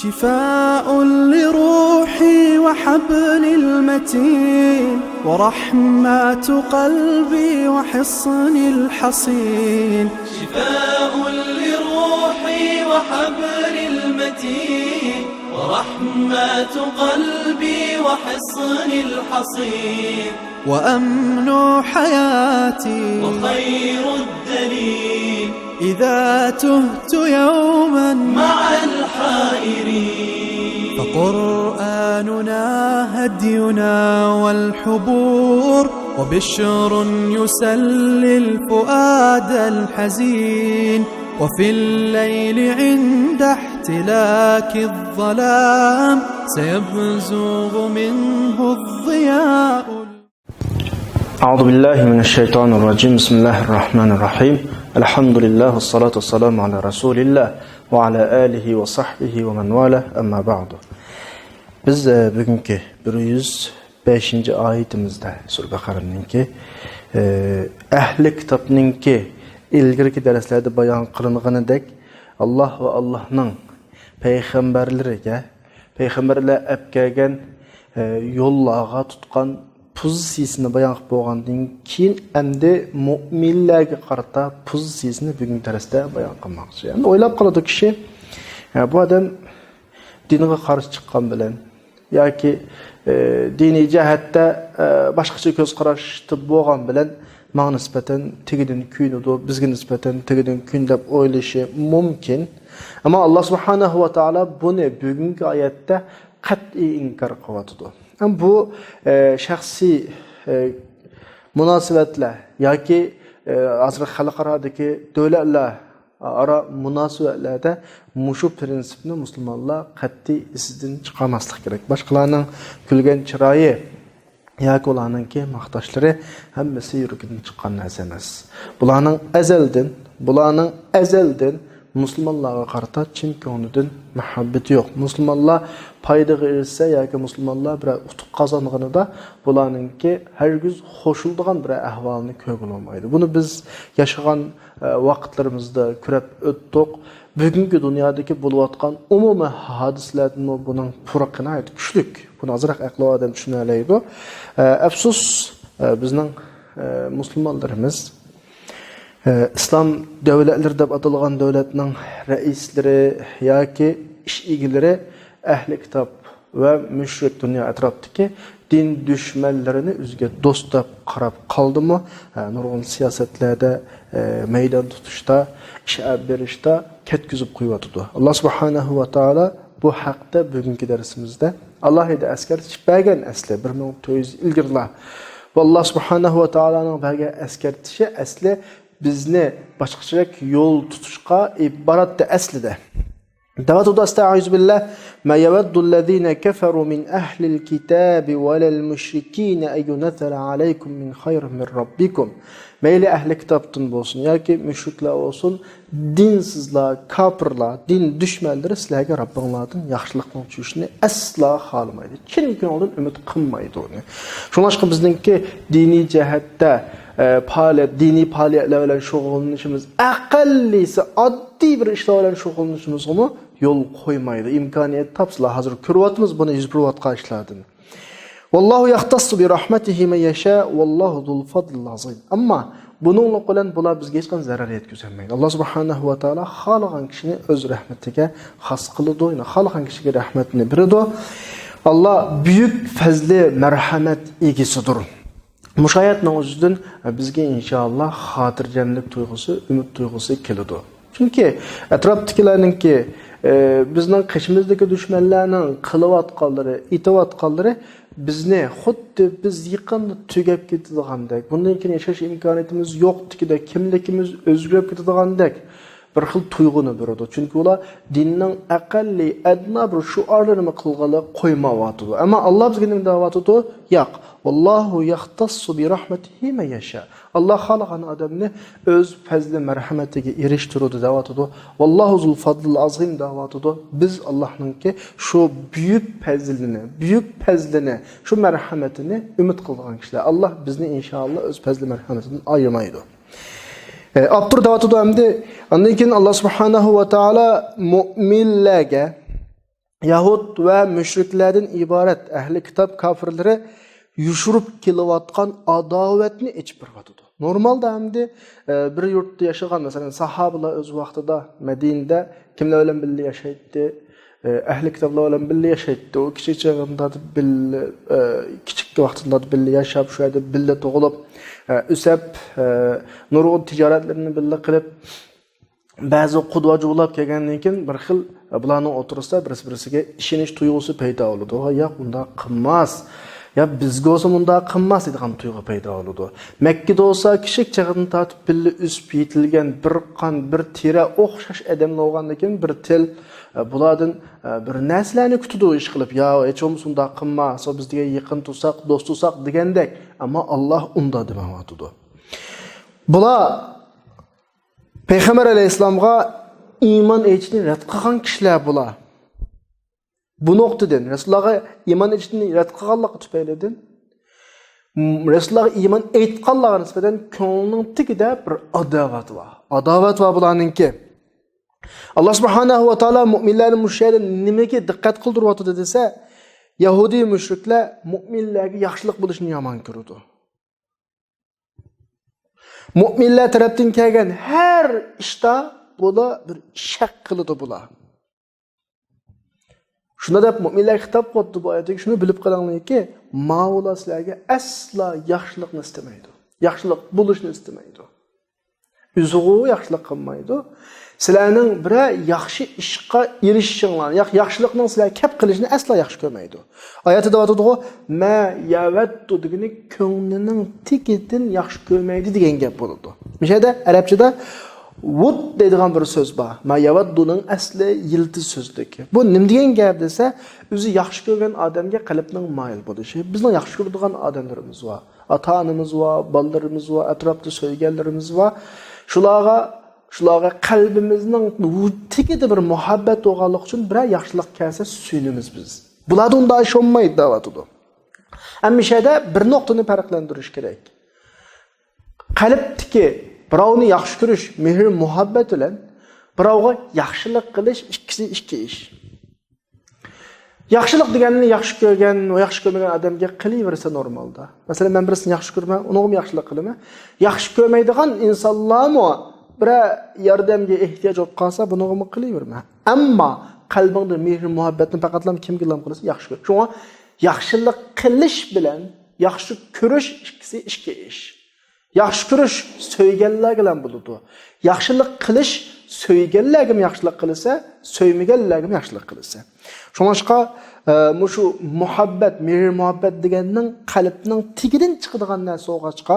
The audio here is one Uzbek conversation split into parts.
شفاء لروحي وحبل المتين ورحمة قلبي وحصن الحصين. شفاء لروحي وحبل المتين ورحمة قلبي وحصن الحصين. وأمن حياتي وخير الدليل إذا تهت يوما مع الحائرين. فقرآننا هدينا والحبور وبشر يسلي الفؤاد الحزين. وفي الليل عند احتلاك الظلام سيبزغ منه الضياء. أعوذ بالله من الشيطان الرجيم. بسم الله الرحمن الرحيم. الحمد لله والصلاة والسلام على رسول الله وعلى آله وصحبه ومن والاه. أما بعد. Biz bugünkü 105. ayetimizde Sure Bakara'nınki ehli kitapnınki ilgirki derslerde bayan kılınğanıdek Allah ve Allah'ın peygamberler epkegen yollağa tutkan pozisiyasını bayan bolğandan keyin endi mu'minlerge qarata pozisiyasını bugün dersde bayan qılmoqchi. Endi oylab qaladı kişi bu adam dinine qarşı çıqqan bilen yoki dini jihatda boshqacha ko'z qarashda bolğan bilen mağa nisbeten tegidin kuynudu, bizge nisbeten tegidin kun deb o'ylashi mumkin. Ama Allah subhanahu wa ta'ala bunu bugungi oyatda qat'iy inkor qilyapti. Bu şəxsi münasibətlər yoki azrıq xalqaradakı dövlətlər ara münasibətlərdə muşu prinsipini musulmonlar qat'iy izdən çıxarmaslıq kerak. Başqalarının külgən çırayı yoki ularningki maqtashlari hammasi yuragidan chiqqan narsa emas. Bularning azaldan Müslümanlara qarata chin ko'nglidan muhabbati yo'q. Müslümanlar paydaga erishsa yoki musulmonlar bir utuq qozonganida bularningki hargiz xo'shildigan bir ahvolni ko'rgan olmaydi. Buni biz yashagan vaqtlarimizda ko'rib o'tdik. Bugungi dunyodagi bo'layotgan umumiy hodisalarning buning farqini kuchlik. Buni azroq aqli odam tushuna oladi. Afsus bizning musulmonlarimiz İslam devletleri deb atalgan devletning reisleri yoki ish egalari ahli kitob va mushrik dunyo atrofidagi din dushmanlarini o'ziga do'st deb qarab qoldimi? Nurg'un siyosatlarda, maydon tutishda, ish berishda ketkizib qo'yibdi. Alloh subhanahu va taolo bu haqda bugungi darsimizda alohida eskartish bergan asli 1400 ilgirlar. Va Alloh subhanahu va taoloning bergan eskartishi asli bizni başqacharak yo'l tutishga iboratda aslida. Davatuda estaizu billah ma yawaddul-lezina kafaru min ahlil kitabi walal mushrikin ayunzala alaykum min khayrin min rabbikum. Mayli ahli kitobdan bo'lsin yoki mushriklar bo'lsin, dinsizlar, kafirlar, din dushmanlari sizlarga Rabbinglardan yaxshilikni tushishni asla xohlamaydi. Kimki ondan umid qilmaydi uni. Shuningdek bizningki diniy jihatda dini faaliyetler bilen şug'ullanishimiz aqallisi oddiy bir ishlar bilan shug'ullanishimizga yo'l qo'ymaydi. İmkoniyat topsalar hozir ko'ryapmiz buni yuz berayotgan ishlardan. Vallohu yaxtassu bi rahmatihi man yasha vallohu zul fadlil azim. Ammo buningla bilan bular bizga hech qanday zarar yetkazmaydi. Alloh subhanahu va taolo xohlagan kishini o'z rahmatiga xos qiladi, xohlagan kishiga rahmatni beradi. Alloh buyuk fazli marhamat egasidir. Müşahiyatning o'zidan bizga inshaalloh xotirjamlik tuyg'usi, umid tuyg'usi keladi. Chunki atrofdagilarningki bizning qishimizdagi dushmanlarning qilayotganlari, etayotganlari bizni xuddi biz yaqinda tugab ketadigandak, bundan keyin yashash imkoniyatimiz yo'qligida, kimligimiz o'zgarib ketadigandak bir xil tuyg'uni beradi. Chunki ular dinning aqalli adna bir shuarlarini qilg'ali qo'ymayapti. Ammo Alloh bizga nima deyapti? Yo'q. Vallohu yaxtassu bi rahmatihi man yasha. Alloh xohlagan odamni o'z fazli marhamatiga erishtiradi deyapti. Vallohu zul fadlil azim deyapti. Biz Allohningki shu buyuk fazlini, shu marhamatini umid qilgan kishilar. Alloh bizni inshaalloh o'z fazli marhamatidan ayirmaydi. Abdur davatudu hamdi. Ondan keyin Alloh subhanahu va taolo mu'minlarga Yahud ve müşriklerden ibaret ehli kitap kafirleri yuşurup kilovatkan adavetini içip bırvatıdı. Normalde hem de bir yurtta yaşayan mesela sahabeler öz vaxtıda Medine'de kimler öyle birlikte yaşaydı, ehli kitaplar öyle birlikte yaşaydı. O küçük çağında küçük vaxtında birlikte yaşayıp şöyle birlikte doğulup üsep nurgun ticaretlerini birlikte kılıp bazı qudvacı bo'lib kelgandan keyin bir xil bularning o'tirishda birisi-birisiga ishonish tuyg'usi paydo bo'ladi. Ya bunda qilmas. Ya bizga olsa bunda qilmas degan tuyg'u paydo bo'ladi. Makkada olsa kichik chaqdan tortib billi üsp yetilgan bir tira o'xshash odam bo'lgandan keyin bir til bulardan bir narsalarni kutadi ish qilib. Ya hech bo'lmasa bunda qilmas, bizga yaqin tursak, do'st tursak degandek, ammo Alloh unda demayotdi. Bular Peygamber Aleyhisselam'a iman etini rad qilgan kishilar bular. Bu noktadan Resulullah'a iman etini rad qilganligi tufaylidan Resulullah'a iman etganlarga nisbatan ko'nglining tagida bir adovat var. Adovat var bularninki. Allah Subhanahu va taolo mu'minlarni mushayda nimaga diqqat qildiryapti desa, Yahudi mushriklar mu'minlarga yaxshilik bo'lishni yomon ko'rdi. Mu'minlar tarafdan kelgan her ishda bular bir shak qiladi bular. Shunda deb mu'minlar xitob qildi bu oyatda, shuni bilib qo'yinglarki, Mavla sizlarga asla yaxshilikni istamaydi. Yaxshilik bo'lishni istamaydi. O'ziga yaxshilik qilmaydi. Sizlarning bir yaxshi ishga erishishinglar, yaxshilikning sizlar kep qilishni asla yaxshi ko'rmaydi. Oyatda aytadi, "Ma yavattu" degani ko'nglining tikitin yaxshi ko'rmaydi degan gap bo'ladi. Mishada arabchada wud deydigan bir so'z bor. Ma yavattuning asli yiltiz so'zdik. Bu nim degan gap desa, o'zi yaxshi ko'rgan odamga qalbning mayil bo'lishi. Bizning yaxshi ko'radigan odamlarimiz bor. Ota-onamiz bor, bolalarimiz bor, atrofda so'yganlarimiz bor. Shularga qalbimizning tikida bir muhabbat bo'lganlik uchun bir yaxshilik kelsa suyunimiz biz. Bularga unda ishonmaydi davatudu. Amishada bir nuqtani farqlantirish kerak. Qalbdagi birovni yaxshi ko'rish, mehr, muhabbat bilan birovga yaxshilik qilish ikkisi ikki ish. Yaxshilik deganni yaxshi ko'rgan va yaxshi ko'rmagan odamga qilaversa normalda. Masalan, men birisini yaxshi ko'rman, unga ham yaxshilik qilaman. Yaxshi ko'rmaydigan insonlarmi bir yordamga ehtiyoj bo'lib qolsa, buni ham qilaverma. Ammo qalbingda mehr, muhabbatni faqatlam kimga lam qilsa yaxshi ko'r. Shunga yaxshilik qilish bilan yaxshi ko'rish ikkisi ikki ish. Yaxshi ko'rish so'yganlarga bilan bo'ladi. Yaxshilik qilish so'yganlarga ham yaxshilik qilsa, so'ymaganlarga ham yaxshilik qilsa. Shunga shu muhabbat, mehr, muhabbat deganning qalbning tigidan chiqadigan narsa o'g'achqa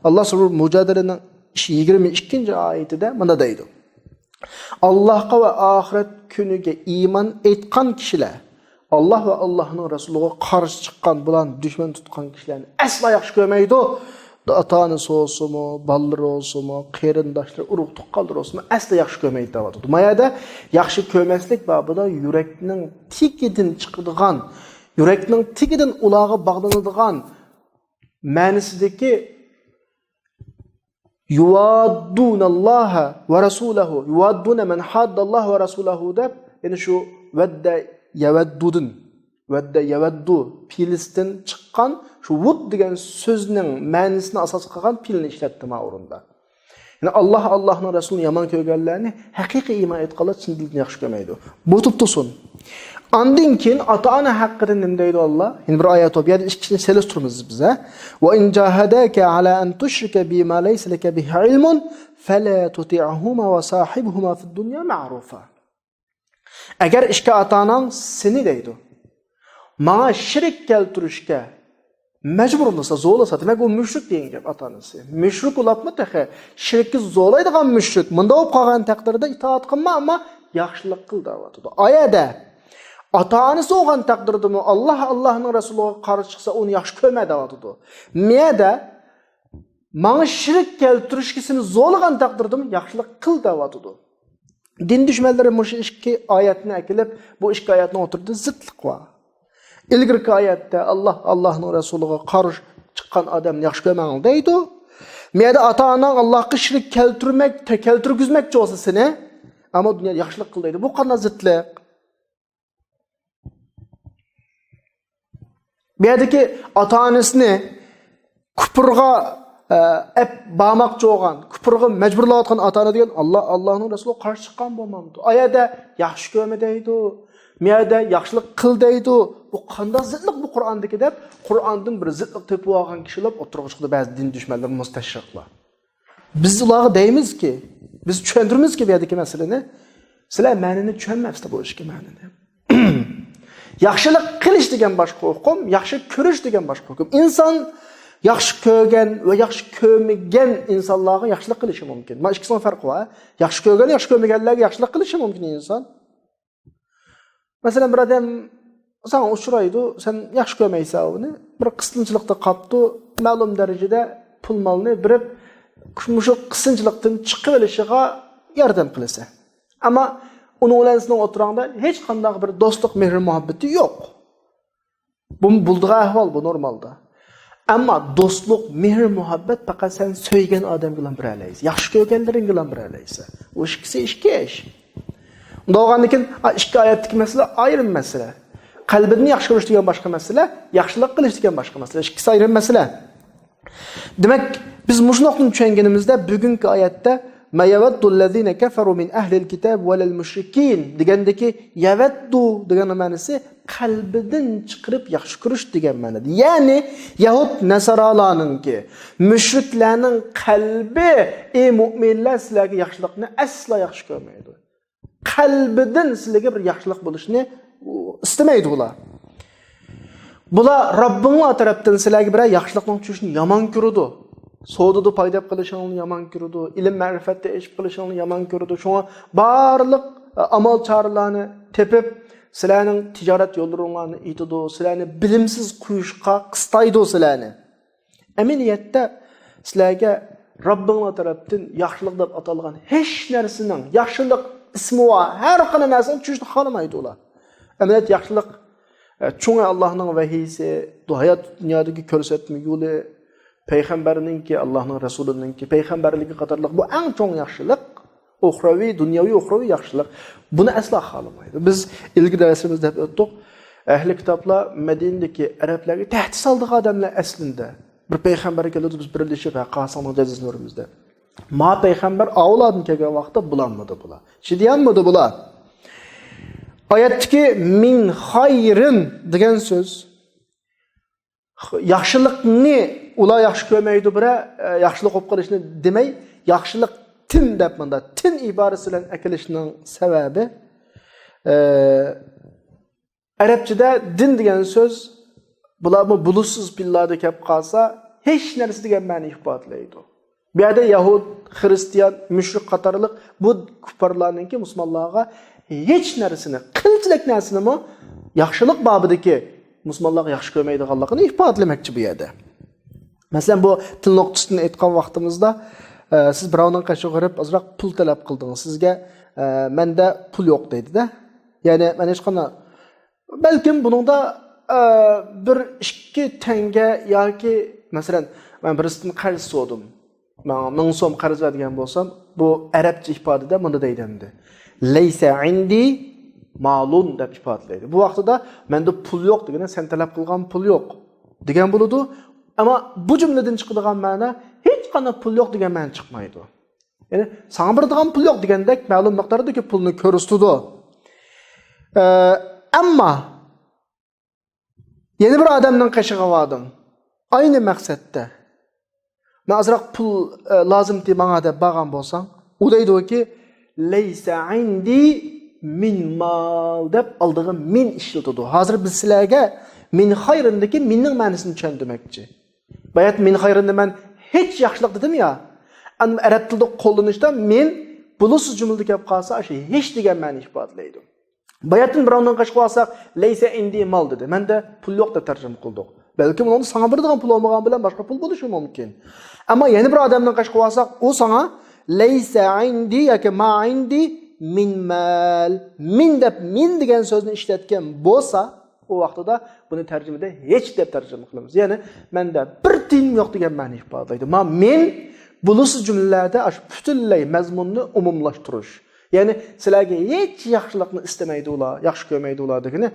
Alloh subhanahu Mujadalaning 22. oyatida mana deydi. Allohga va oxirat kuniga iymon etgan kishilar, Alloh va Allohning rasuliga qarshi chiqqan bilan dushman tutgan kishilarni asla yaxshi ko'rmaydi. Ota-onasi olsunmi, bolalari olsunmi, qarindoshlar, urug' tuqqanlar olsunmi, asla yaxshi ko'rmaydi deyapti. Mayada yaxshi ko'rmaslik babida yurakning tikidan chiqadigan, yurakning tikidan ularga bog'lanadigan ma'nosidagi yuvaddunalloha va rasulahu, yuvadduna man haddallohu va rasulahu deb, ya'ni shu vadda yavaddudun, vadda yavaddu filistin chiqqan shu vud degan so'zning ma'nosini asos qilgan filni ishlatdi ma o'rinda. Ya'ni Allohning rasulini yomon ko'rganlarni haqiqiy iymon etganlar chin dildan yaxshi ko'rmaydi. Bu tuttusun. Ondan keyin ota-ona haqida nima deydi Alloh? Endi bir oyat o'qib, yana ikkisini selishtiramiz biz. Va in jahadaka ala an tushrika bima laysa laka bihi ilmun fala tuti'huma wa sahibhuma fid dunya ma'rufa. Agar ishga ota-onang seni deydi. Menga shirk keltirishga majbur bo'lsa, zo'lasa, demak u mushrik degan gap ota-onasi. Mushrik bo'libmi taqa? Shirkni zo'laydigan mushrik. Bunda bo'lib qolgan taqdirda itoat qilma, ammo yaxshilik qil deyapti. Oyada ota-onasi bo'lgan taqdirda Allohning rasuliga qarshi chiqsa, uni yaxshi ko'rma deyapti. Miyada menga shirk keltirishga seni zo'lagan taqdirda yaxshilik qil deyapti. Din dushmanlari mush ikki oyatni akilib, bu ikki oyatni o'tirdi zidlik va ilgirki oyatda Allohning rasuliga qarshi chiqqan odamni yaxshi ko'rmang deydi. Miyada ota-onang Allohga shirk keltirgizmoqchi bo'lsa seni, ammo dunyoda yaxshilik qil deydi. Bu qanday zidlik? Bu yerdagi ota-onasini kupurga bağmakçı olan, kupurga mecburlayotgan ota-ona degan Allah'ın Resulü qarşı chiqqan bo'lmamdi. Ayada yaxshi ko'rma deydi. Miyada yaxshilik qil deydi. Bu qanday zidlik bu Qur'ondagi deb Qur'ondan bir zidlik tepib olgan kishilar o'tirib chiqdi ba'zi din dushmanlar, mustashriqlar. Biz ularga deymizki, biz tushuntirimizki bu yerdagi masalani, sizlar ma'nini tushunmaysiz bu ishga ma'nini. Yaxshilik qilish degan boshqa hukm, yaxshi ko'rish degan boshqa hukm. Inson yaxshi ko'rgan va yaxshi ko'rmagan insonlarga yaxshilik qilishi mumkin. Mana ikkisining farqi bor. Yaxshi ko'rgan, yaxshi ko'rmaganlarga yaxshilik qilishi mumkin inson. Masalan, bir odam sana uchraydi, sen yaxshi ko'rmaysan uni, bir qisqinchilikda qopdi, ma'lum darajada pul molni birib, shu qisqinchilikdan chiqib olishiga yordam qilsa. Ammo uni bilan sizning o'tirangda hech qanday bir do'stlik, mehr, muhabbati yo'q. Bu bulduğu ahvol, bu normalda. Ama dostluk, mehr, muhabbet faqat sen söygen adam bilan bir alaysan. Yaxshi ko'rganlaring bilan bir alaysan. O ikkisi ikki ish. Unda keyin ikki oyatdagi masala ayrim masala. Qalbini yaxshi ko'rish degan boshqa masala, yaxshilik qilish degan boshqa masala. Ikkisi ayrim masala. Demak, biz mushnoqni tushunganimizda bugungi oyatda ma yawaddul-ladzina kafaru min ahlil kitab walal mushrikin degandagi yawaddu degan ma'nosi qalbidan chiqarib yaxshi ko'rish degan ma'noda. Ya'ni Yahud Nasaralarninki, mushriklarning qalbi ey mu'minlar sizlarga yaxshilikni aslo yaxshi ko'rmaydi. Qalbidan sizlarga bir yaxshilik bo'lishni istamaydi ular. Bular Rabbinglar tarafdan sizlarga bir yaxshilikni tushishni yomon ko'radi. So'dada paydo qilishingni yomon ko'radi, ilm ma'rifatda ish qilishingni yomon ko'radi. Shunga barliq amal choralarni tepib, sizlarning tijorat yo'llaringlarni aytadi, sizlarni bilimsiz quyishga qistaydi sizlarni. Amaliyotda sizlarga Rabbinglar tarafdan yaxshilik deb atalgan hech narsaning yaxshilik ismi va har qanday narsani tushishni xohlamaydi ular. Amaliyot yaxshilik cho'ng Allohning vahiysi, hayot dunyodagi ko'rsatma yo'li, payg'ambarninki, Allohning rasulininki, payg'ambarligi qatorliq bu eng cho'ng yaxshilik, uxroviy, dunyoviy, uxroviy yaxshilik. Buni aslo xohlamaydi. Biz ilgari darsimizda o'tdik. Ahli kitoblar Madinadagi arablarga tahdid soldigan odamlar aslida bir payg'ambar keladi, biz birlashib Qasomning jazosini o'rimizda. Ma payg'ambar avlodni kelgan vaqtda bulanmadi bular. Chidiyanmadi bular. Oyatdagi min xayrin degan so'z yaxshilikni ular yaxshi ko'rmaydi, bira yaxshilik qilib qilishni demay, yaxshilik tin deb menda tin iborasi bilan akilishning sababi arabchada din degan so'z bularni bulusiz billarda kelib qolsa hech narsa degan ma'no ifodalaydi. Bu yerda Yahud, Xristian, mushrik qatorliq bu kuffarlarninki musulmonlarga hech narsani, qilchilik narsani yaxshilik babidagi musulmonlar yaxshi ko'rmaydiganligini ifodalamoqchi bu yerda. Masalan, bu til nuqtasini aytgan vaqtimizda siz birovning qashig'i g'irib ozroq pul talab qildingiz. Sizga menda pul yo'q deydi-da. Ya'ni men hech qanday balkim buningda 1-2 tanga yoki masalan men birisidan qarz so'radim. Men 1000 so'm qarz bergan bo'lsam, bu arabcha ifodada bunda deydi. Laysa indi ma'lun deb ifodalaydi. Bu vaqtida menda pul yo'q degani sen talab qilgan pul yo'q degan bo'ladi. Ammo bu jumladan chiqadigan ma'no hech qanday pul yo'q degan ma'no chiqmaydi. Ya'ni sana beradigan pul yo'q degandek ma'lum miqdordagi pulni ko'rsatadi. Ammo yana bir odamning qashig'i vardim. Ayni maqsadda men azroq pul lozim deb menga deb borgan bo'lsam, u deydi-ki laysa indi min mal deb aldığım min işletiyordu. Hazır biz sizlerge min hayrındaki minning ma'nosini tushundirmoqchi. Bayat min hayrında men hiç yaxshilik dedim ya. Arab tilida qo'llanishda min bulusiz jumlada kelib qolsa, o'sha hech degan ma'no ifodalaydi. Bayatdan birovdan qashib olsak, laysa indi mal dedi. Menda pul yo'q deb tarjima qildik. Balki uni sana beradigan pul olmagan bilan boshqa pul bo'lishi mumkin. Ammo yana bir odamdan qashib olsak, u sana laysa indi yoki ma indi min mal. Min deb min degan so'zni ishlatgan bo'lsa, o vaqtida buni tarjimada hech deb tarjima qilamiz. Ya'ni menda bir tiyin yo'q degan ma'no ifodalaydi. Men bulusiz jumlalarda butunlay mazmunni umumlashtirish. Ya'ni sizlarga hech yaxshilikni istamaydi ular, yaxshi ko'rmaydi ular degani,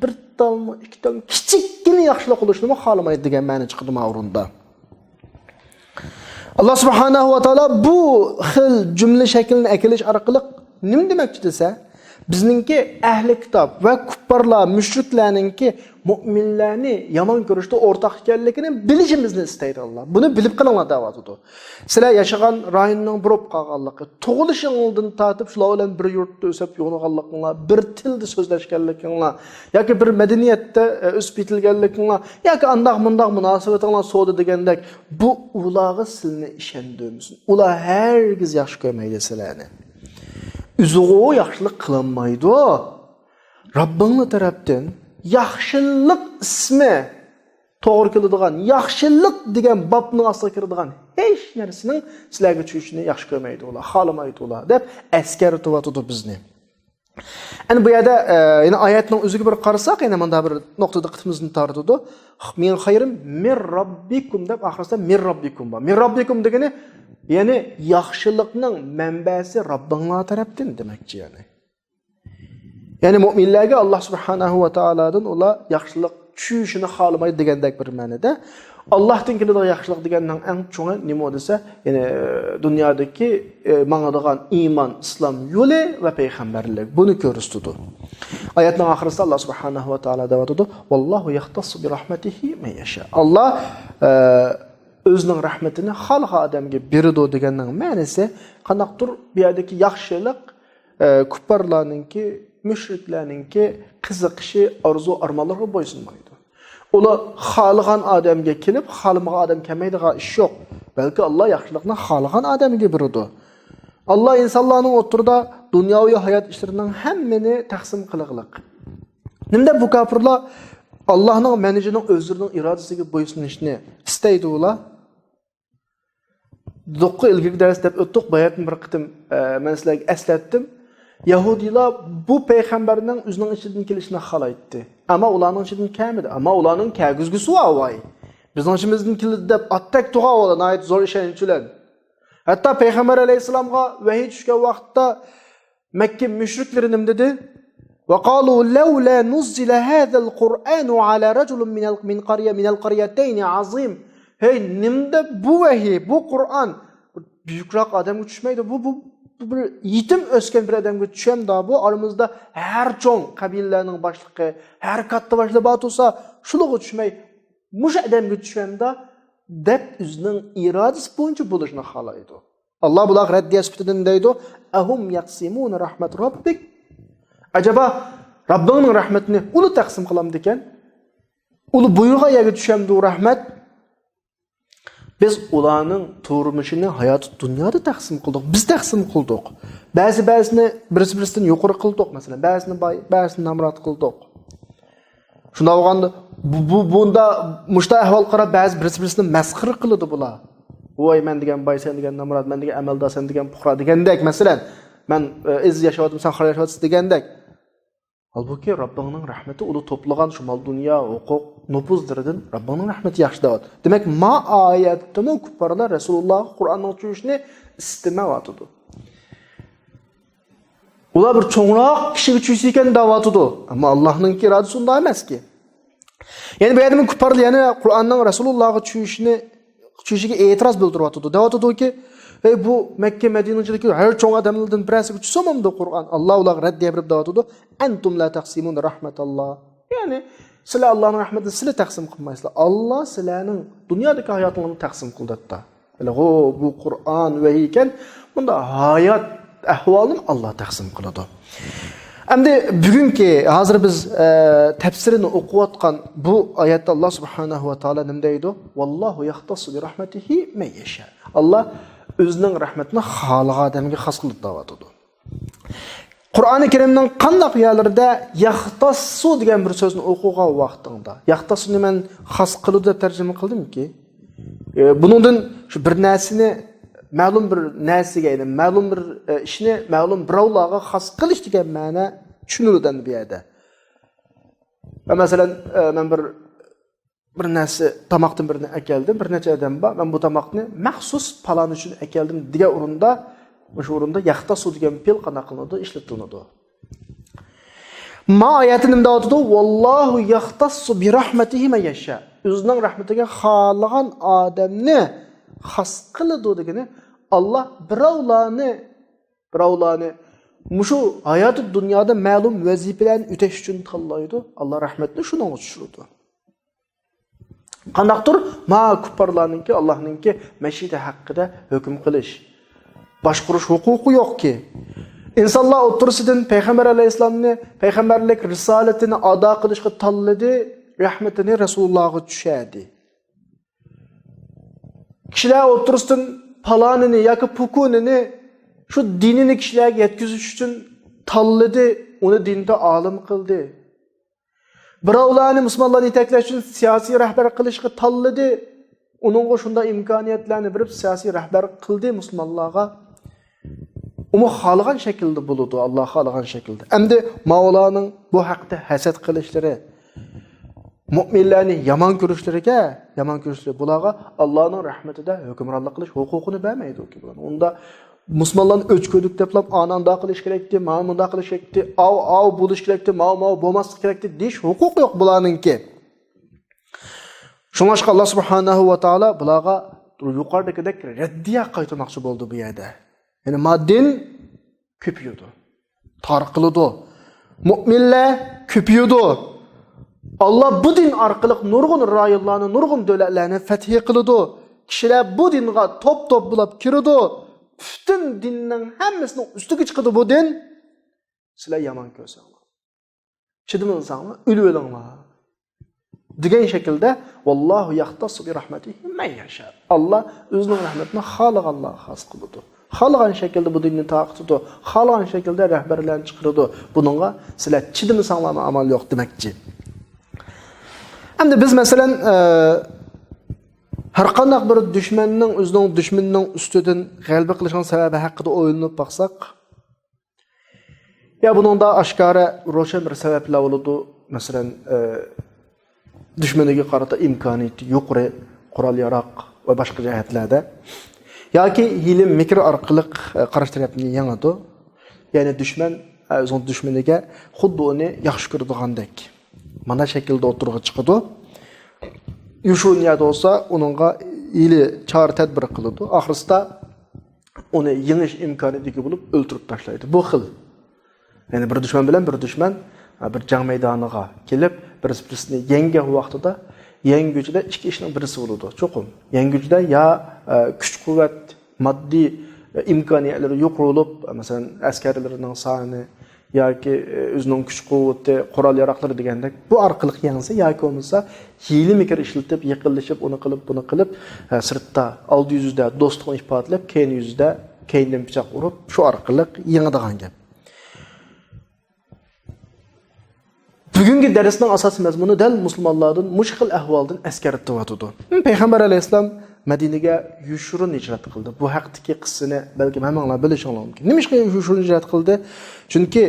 bir tom, ikki tom kichikgina kimni yaxshilik qilishni xohlamaydi degan ma'no chiqdi ma o'rinda. Allah subhanahu va taolo bu xil jumla shaklini akilish orqali nima demoqchi desa, bizningki ahli kitob va kuffarlar, mushriklarningki mu'minlarni yomon ko'rishda o'rtaq ekanligini bilishimizni istaydi Alloh. Buni bilib qilinglar da'vatidir. Sizlar yashagan rayonning burib qolganligi, tug'ilishingizdan tortib shular bilan bir yurtda o'sib yo'g'onganliginglar, bir tilda so'zlashganliginglar yoki bir madaniyatda o'sib yetilganliginglar yoki andaq-mundaq munosabatinglar savdo degandek bu ularga sizlarni ishondirmisin. Ular hargiz yaxshi ko'rmaydi sizlarni. Üzüğü yaxşılık kılınmaydı. Rabbinin tarafdan yaxşılık ismi doğru kılındıgan, yaxşılık degen babның aslı kirdigan hiç nersinin sizlerge çüşünü yaxşı görmeydi ola, xalamaydı ola dep askeri tuvatıdı bizni. Yani bu yerde yine ayetinin özüge bir qarsak, yine manda bir noktada qıtımızın tartıdı. Min hayrim min rabbikum dep ahirasida min rabbikum var. Min rabbikum degeni yani yaxşılıkның mənbəsi Rabbinlar tarafdan demekçi yani. Yani müminlerge Allah subhanahu wa ta'aladan ola yaxşılık çüşünü xalamaydı degandek bir mənada. Allah'tan keladigan yaxşılık deganning eng çoğu nima desa, yani dünyadaki mağadagan iman, İslam yolu ve peygamberlik. Bunu görüstüdü. Ayetning ahirasida Allah subhanahu wa ta'ala deyatdı: "Vallahu yahtassu bi rahmetihi men yasha." Allah özünün rahmetini halqa adamga beridi deganning ma'nosi qanaqdir bu yerdagi yaxshilik kuffarlarningki, mushriklarningki qiziqishi, arzu armonlarga bo'ysunmaydi. Ular xalqan adamga kelib, xalmagan adam kelmaydigan ish yo'q. Balki Alloh yaxshilikni xalqan adamga beridi. Allah insonlarning o'tirida dunyoviy hayot ishlarining hammani taqsim qilganlik. Nimda bu kafirlar Allah'ның menajerining o'zining irodasiga bo'ysunishni istaydi ular. Do'qqa ilgili dars deb o'tdik, bayatni bir qitim men sizlarga eslatdim. Yahudilar bu payg'ambarning o'zining ichidan kelishini xohlaydi. Ammo ularning ichidan kelmadi. Ammo ularning kaguzgusi voy. Bizning ichimizdan keldi deb attak tug'a olan ayet zo'r ishonchilar. Hatto payg'ambar alayhisalomga vahiy tushgan vaqtda Makka mushriklar nima dedi? وقالوا لولا نزل هذا القرآن على رجل من القريتين عظيم. Hey nimde bu vahiy, bu Kur'an büyükrak adamga düşmeydi. Bu bir yetim ösken bir adamga düşen da bu aramızda her çoğun kabilelerinin başlığı, her katta başlığı batılsa şuluğu düşmey. Muş adamga düşen da dep üzünün iradesi boyunca buluşunu halaydı. Allah bulaq reddiye sübteden deydi. Ahum yaksimun rahmet rabbik. Acaba Rabbinin rahmetini ulu taksim kılam diken, ulu buyruğa yege düşen bu rahmet, biz ulanın turmuşunu hayatı dünyada taksim kıldık, biz taksim kıldık. Bazısını birisinden yukarı kıldık mesela, bazısını bay, bazısını namrat kıldık. Şuna olganda bunda muşta ahval qara bazı birisinden meskır kılıdı bula. Oy men degen bay, sen degen namrat, men degen amalda, sen degen puhra degendek mesela. Men iz yaşadım, sen xar yaşadın degendek. Halbuki Rabbinin rahmeti ulu toplagan şu mal dünya, hukuk, nüfuzlardan Rabbinin rahmeti yaxşı davat. Demek ma ayetini kuffarlar Resulullah Kur'an'ın çüşünü istemevatıdı. Ular bir çoğunlaq kişi çüşüyken davatıdı. Ama Allah'ın iradesi onda emas ki. Yani bu adamın kuffarlar yani Kur'an'ın Resulullah'ın çüşüge itiraz bildirvatıdı. Davatıdı ki ve bu Mekke Medine'deki her çoğun adamlardan birisi güçsüzmündü Kur'an. Allah ular reddiye bir davatıdı. Entum la taqsimun rahmetallah. Yani sizler Allah'ın rahmetini sizler taksim kılmaysınız. Allah sizlerin dünyadaki hayatlarını taksim kıldı da. Öyle bu Kur'an ve iken bunda hayat ahvalını Allah taksim kıldı. Endi bugünkü hazır biz tefsirini okuyatkan bu ayette Allah subhanahu wa ta'ala nima deydi? Vallahu yahtassu bi rahmetihi men yasha. Allah özünün rahmetini xalqa adamga xas qilib da'vat etdi. Qur'oni Karimning qandaq yerlarida yahtassu degan bir so'zni o'qigan vaqtingda, yahtassu men xas qilib deb tarjima qildimki, buningdan shu bir narsani ma'lum bir narsaga, ya'ni ma'lum bir ishni ma'lum birovlarga xas qilish degan ma'no tushunilgan bu yerda. Masalan, men bir narsa tamoqdan birini akeldim, bir necha odam bor. Men bu tamoqni maxsus falan uchun akeldim degan o'rinda yaxtasu degan fe'l qana qilinadi, ishlatiladi. Ma ayeti nimda otudu? Wallahu yahtassu bi rahmetihi men yasha. Özünün rahmetiga xalagan adamni xas qiladi degani Allah birovlarni mushu hayatı dünyada ma'lum vazifalarni o'tash uchun tanlaydi. Allah rahmetini shuni tushirdi. Qandaqdir ma kuparlarninki Allohninki mashiyati haqida hukm qilish, boshqarish huquqi yo'qki. İnsanlar o'tirsidan payg'ambar alayhisolamni, payg'ambarlik risolatini ado qilishga tanladi, rahmetini Rasulullahga tushadi. Kishilar o'tirsidan palonini yoki pukunini şu dinini kişilerge yetkiziş için tanladı, onu dinde alim kıldı. Birovlarni Müslümanlarni yetaklash uchun siyosiy rahbar qilishga tanladi. Uningga shunda imkoniyatlarni berib siyosiy rahbar qildi Müslümanlarga. Uni xohlagan shaklda bo'ladi, Alloh xohlagan shaklda. Endi Mavlaning bu haqda hasad qilishlari, mu'minlarni yomon ko'rishlariga, bularga Allohning rahmatida hukmronlik qilish huquqini bermaydi. Unda Müslümanların ölçködük deplab ananda qilish kerakdi, ma'munda qilish kerakdi, av bo'lish kerakdi, ma'mu bo'lmaslik kerakdi deyish huquq yo'q bularninki. Shuningdek Alloh subhanahu va taolo bularga yuqoridagidek raddiya qaytarmoqchi bo'ldi bu yerda. Ya'ni maddin ko'paydi, tarqiladi. Mu'minlar ko'paydi. Allah bu din orqali nurg'un rayonlarni, nurg'un davlatlarni fath qiladi. Kishilar bu dinga top bo'lib kiradi. Bütün dinning hammasini ustiga chiqadi bu din. Sizlar yomon ko'rsanglar. Chidamsanglar, o'lib o'linglar. Degan shaklda vallohu yahtassu bi rahmatihi men yasha. Allah o'zining rahmatini xohlaganlarga xos qiladi. Xohlagan shaklda bu dinni taqitidi, xohlagan shaklda rahbarlarni chiqaradi. Buningga sizlar chidamsanglarmi amal yo'q demakchi. Endi biz masalan har qanday bir düşmanning o'zining dushmanining ustidan g'alaba qilishning sababi haqida o'ylanib baqsaq, ya buningda oshkora ro'shan bir sabablar bo'ladi. Masalan, dushmaniga qarata imkoniyati yuqori qurol-yarog' va boshqa jihatlarda yoki hilim mikr orqali qarash tarafini yangadi. Ya'ni dushman o'zining dushmaniga xuddi uni yaxshi ko'rdigandek mana shaklda o'tirg'i chiqadi. Yushu niyat olsa onunla ili çağrı tedbir kıldı. Ahırsta onu yeniş imkaniyeti bulup öldürüp taşlaydı. Bu xil. Yani bir düşman bilen bir düşman bir can meydanına gelip birisini yenge vaxtıda yengücüde iki işinin birisi olurdu. Çokum. Yengücüde ya güç kuvvet, maddi imkaniyetleri yok olup mesela askerlerinin sahini yoki o'zining kuch quvvati, qurol yaroqlari degandek bu orqali yansa yoki bo'lmasa hiyli mikr ishlatib, yiqilishib, uni qilib, buni qilib, sirtda oldi yuzda do'stlikni ifodalab, keyin yuzda keyindan pichoq urib, shu orqali yengadigan gap. Bugungi darsning asosiy mazmuni dal musulmonlardan mushkil ahvoldan eskartib Payg'ambar alayhisalom Madinaga Yushurun hijrat qildi. Bu haqdagi qissani balki hammanglar bilishingiz mumkin. Nima uchun Yushurun hijrat qildi? Chunki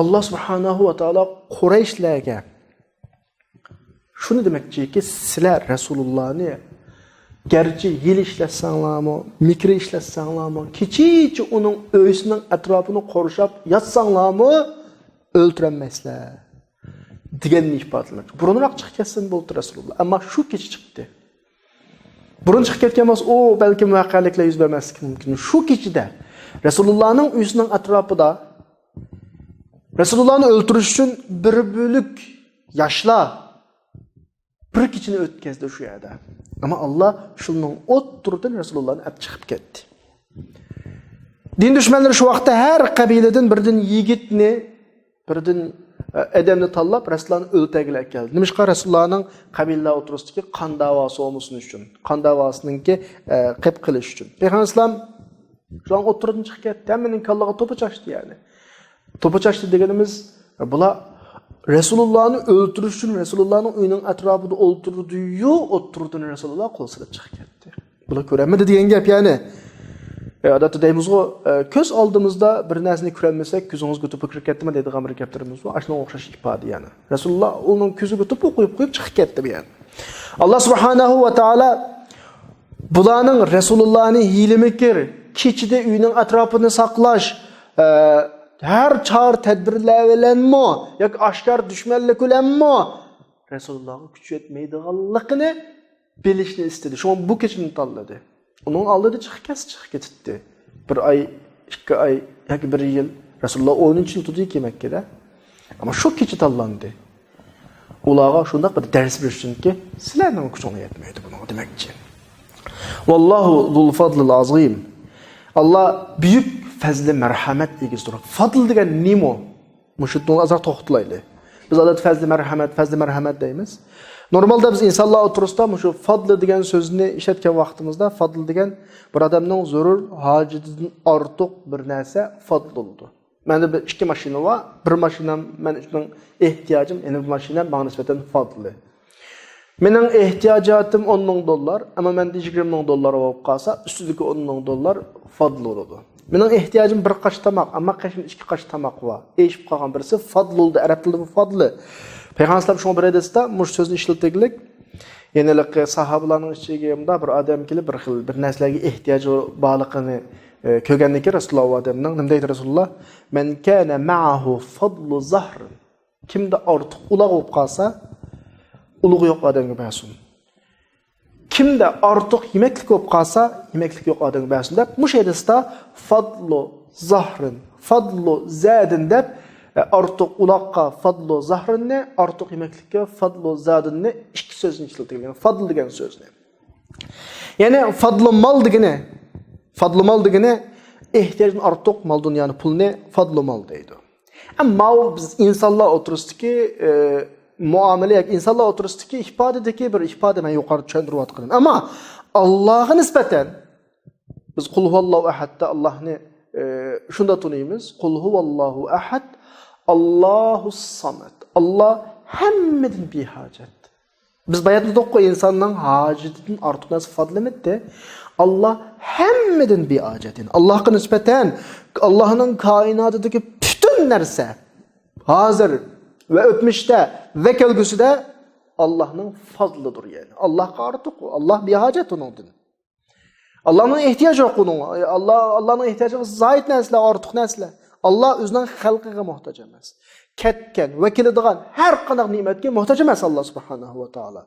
Alloh subhanahu va taolo Qurayshlarga shuni demoqchiki, sizlar Rasulullohni garchi yil ishlatsanlarmi, mikr ishlatsanlarmi, kechicha uning o'yisining atrofini qorshab yotsanlarmi, o'ltirolmaysizlar deganni ifodalamoqchi. Burunroq chiqib ketsin bo'ldi Rasululloh, ammo shu kecha chiqdi. Burun chiqib ketgan bo'lsa, o balki muvaqqaliklar yuz bermasligi mumkin. Shu kechida Rasulullohning uyisining atrofida Rasulullohni o'ltirish uchun bir bo'lik yoshlar bir kechini o'tkazdi shu yerda. Ammo Alloh shunning o'ttirdan Rasulullohni olib chiqib ketdi. Din dushmanlari shu vaqtda har qabiladan birdan yigitni, birdan adamni tanlab Rasulullohni o'ltagilar keldi. Nimishqa Rasulullohning qabilalar o'tirisidagi qon da'vosi olmasin uchun, qon da'vosiningki qilib qilish uchun. Payg'ambar alayhisalom shu o'tirdan chiqib ketdi. Hammaning kallaga to'pi chashdi yani. To'pi chashdi deganimiz bular Rasulullohni o'ltirish uchun Rasulullohning uyining atrofida o'ltirdi-yu, o'tirdan Rasululloh qo'l silab chiqib ketdi. Bular ko'rmadi degan gap yani. Odatda deymizgo, ko'z oldimizda bir narsani ko'rolmasak, ko'zingizga to'p kirib ketdimi deydigan bir gaplarimiz bor. Ashuna o'xshash ifoda yani. Rasululloh uning ko'ziga to'p qo'yib chiqib ketdi bu yani. Alloh subhanahu va taolo bularning Rasulullohni hiylimikir, kechida uyining atrofini saqlash, her çağır tedbirler bilenmi, yak aşkar düşmanlık bilenmi Resulullah'ı küçültmeydiğanlıqını bilişni istedi. Şuna bu keçini tanladı. Onun aldığı çıkıp gitti. Bir ay, 2 ay, yoki 1 yıl Resulullah 10 yıl tutdu ki Mekke'de. Ama şu keçi tanlandı. Ulağa şunda bir ders versin ki sizlerden gücüne yetmeydi bunu demekçi. Vallahu zul fadlil azim. Allah büyük fazlı merhamet egizidir. Fadl degen nimo? Muşutun azar toxtulaylı. Biz adat fazlı merhamet deymiz. Normalde biz insanlar oturusda şu fadl degen sözünü işletken vaktimizde fadl degen bir adamın zorur hacetinden artıq bir narsa fadl oldu. Mende 2 maşina var. Bir maşinam men üçün ehtiyacım, yani bu maşinam bana nisbeten fadlı. Mening ehtiyacatım $10,000 ama mende $20,000 bolup qalsa, üstüdeki $10,000 fadl oldu. Mening ehtiyacım bir qaç tamaq, amma qaşın 2 qaç tamaq var. Eşip qalgan birisi fadl oldu. Arab tilida bu fadlı. Peygamber şunu bir edesda muş sözünü işleteklik. Yenilik sahabalarning içigimda bir adam kelib bir narsalarga ehtiyacı bağlıqını kögəndəki Rasulullah adamdan nə deyir Rasulullah? Men kana ma'ahu fadlu zahr. Kimdə artıq ulaq olub qalsa, uluğu yox adamga bəsun. Kimdə artıq yeməklik olub qalsa, yeməklik yox adamga bəsun deyə bu şeydə fadlu zahrın, fadlu zadın deyə artıq ulaqqa fadlu zahrın nə, artıq yeməklikə fadlu zadın nə 2 sözünü işlətilgan. Fadl degan sözünü. Yəni fadlu mal degəni Fadlı mal degene ihtiyacın artıq mal dünyanın pul ne? Fadlı mal deydi. Ama biz insanlar oturusdu ki muamele insanlar oturusdu ki ifadedeki bir ifade ben yukarı çöndürüp atqının. Ama Allah'a nispeten biz kul huvallahu ahad'da Allah'ını şunda tunuyumuz. Kul huvallahu ahad Allahu samet. Allah hemmedin bir hacet. Biz bayatlı dokku insanların hacetinin artıq nasıl fadlı etti? Allah hemmedin bir acetin. Allah'a nispeten Allah'ın kainatıdaki bütün nerse hazır ve ötmüşte ve kelgüsüde Allah'ın fazlıdır yani. Allah'a artık Allah bir hacet onundur. Allah'ın ihtiyacı yok onun. Allah'ın ihtiyacı zahid nesle artık nesle. Allah özünün halkıga muhtaç emas. Ketken, vekilidigan her kadar nimetke muhtaç emas Allah subhanahu ve taala.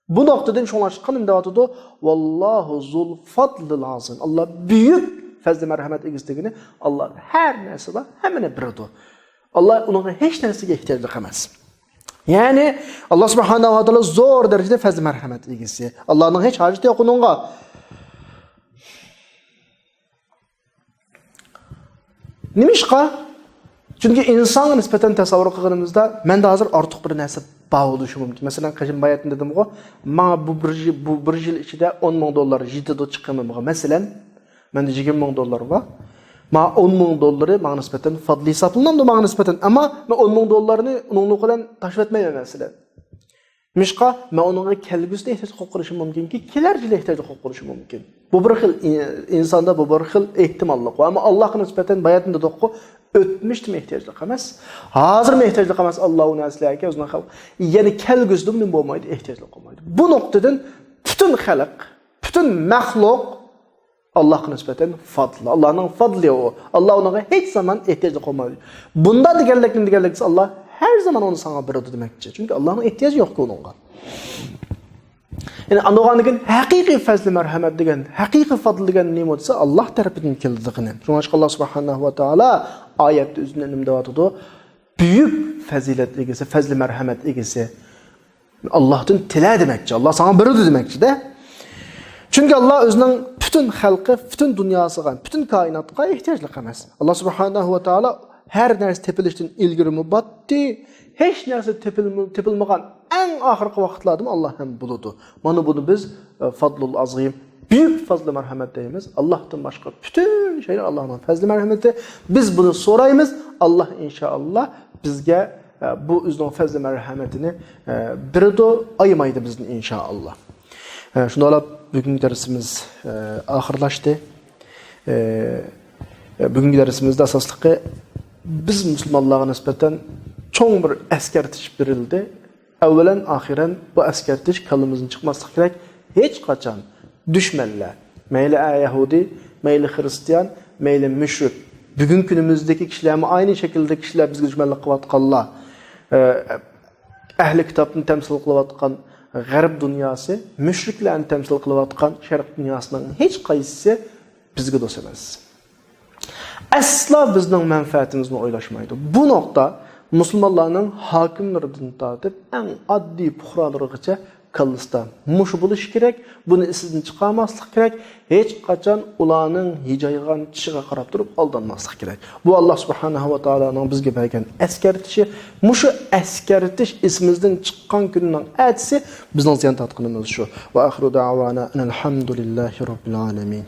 Bu noktadan şuna çıkan devatıdı. Vallahu zul fadlil azim. Allah büyük fazla merhamet egistigini Allah her nesile hemen birdi. Allah onun hiç nesige ihtiyacı kalmaz. Yani Allah subhanahu wa taala zor derecede fazla merhamet egisi. Allah'ın hiç haceti yok onunla. Nimişqa? Çünkü insan nispeten tasavvur qilganimizda menda hozir ortiq bir narsa bağlışı mümkün. Mesela kaçın bayatında dedim o, ma bu bir yıl içinde $10,000 jiddido çıkımı. Mesela mende $20,000 var. Ma $10,000 bana nispeten fadli hesaplanamdı bana nispeten ama ben $10,000'ını onunla bilen taşıp etmeyem mesela. Mişqa men onunğa kelgüsüne ihtiyaç qo'yishim mumkin ki kelarjile ihtiyaç qo'yishim mumkin. Bu bir xil insonda bu bir xil ehtimollik var. Ama Allohga nisbatan bayatında doqqu ötmüşdüm ehtiyaclı emas. Hazır mı ehtiyaclı emas Allah'ın asliyaga o'zining xalq. Yani kelgüsüde bunun bo'lmaydi, ehtiyaclı olmaydi. Bu noktadan bütün xalq, bütün mahluk Allah'a nisbatan fadlı. Allah'ın fadlı o. Allah ona hiç zaman ehtiyaclı olmaydı. Bunda digerlikse Allah her zaman onu sana beradi demekçi. Çünkü Allah'ın ihtiyacı yok ki onunla. Yani Allah'ın degen hakiki fazlı merhamet degen, hakiki fadl degen nima desa Allah tarafından keldiğini. Şuna Allah subhanahu wa taala ayette üzerinde devatıdı. Büyük fazilet egisi, fazlı merhamet egisi. Allah'tan tila demekçi. Allah sana beradi demekçi de. Çünkü Allah özünün bütün halkı, bütün dünyasına, bütün kainatına ihtiyaclı emas. Allah subhanahu wa taala her narsa tepilishdan ilgari mubatdi, hech narsa tepilmagan eng oxirgi vaqtlarda Allah ham buludi. Mana buni biz fadlul azim, büyük fazla merhamet deymiz. Allah'tan başka bütün şeyler Allah'ın fazla merhameti. Biz bunu sorayımız. Allah inşallah bizge bu özünün fazla merhametini birido aymaydı bizden inşallah. Şunda olab bugünkü dersimiz ahırlaştı. Bugünkü dersimizde asaslıqı biz Müslümanlığa nispeten çoğun bir eskertiş verildi. Evvelen ahiren bu eskertiş kalımızın çıkması gerek. Hiç kaçan düşmanlar, meyli Yahudi, meyli Hristiyan, meyli müşrik, Bugün günümüzdeki kişilerimi aynı şekilde kişiler bizge düşmanlık kılatkanlar. Ehli kitabını temsil kılatkan G'arb dünyası, müşriklerini temsil kılatkan Şerq dünyasının hiç qaysı bizge dost emas. Asla bizning menfaatimizni o'ylashmaydi. Bu nokta Müslümanların hakimlerinden tatip en addi puhralarıgacha kıllısta muşu buluş gerek, bunu isinden çıkarmaslık gerek, hiç kaçan ulanın hicaygan çişiga qarab durup aldanmaslık gerek. Bu Allah subhanahu ve ta'ala'nın bizge bergen eskertişi, muşu eskertiş isimizden çıkan günün etsi bizning ziyan tatqinimiz şu. Ve ahiru da'vana enelhamdülillahi rabbil alamin.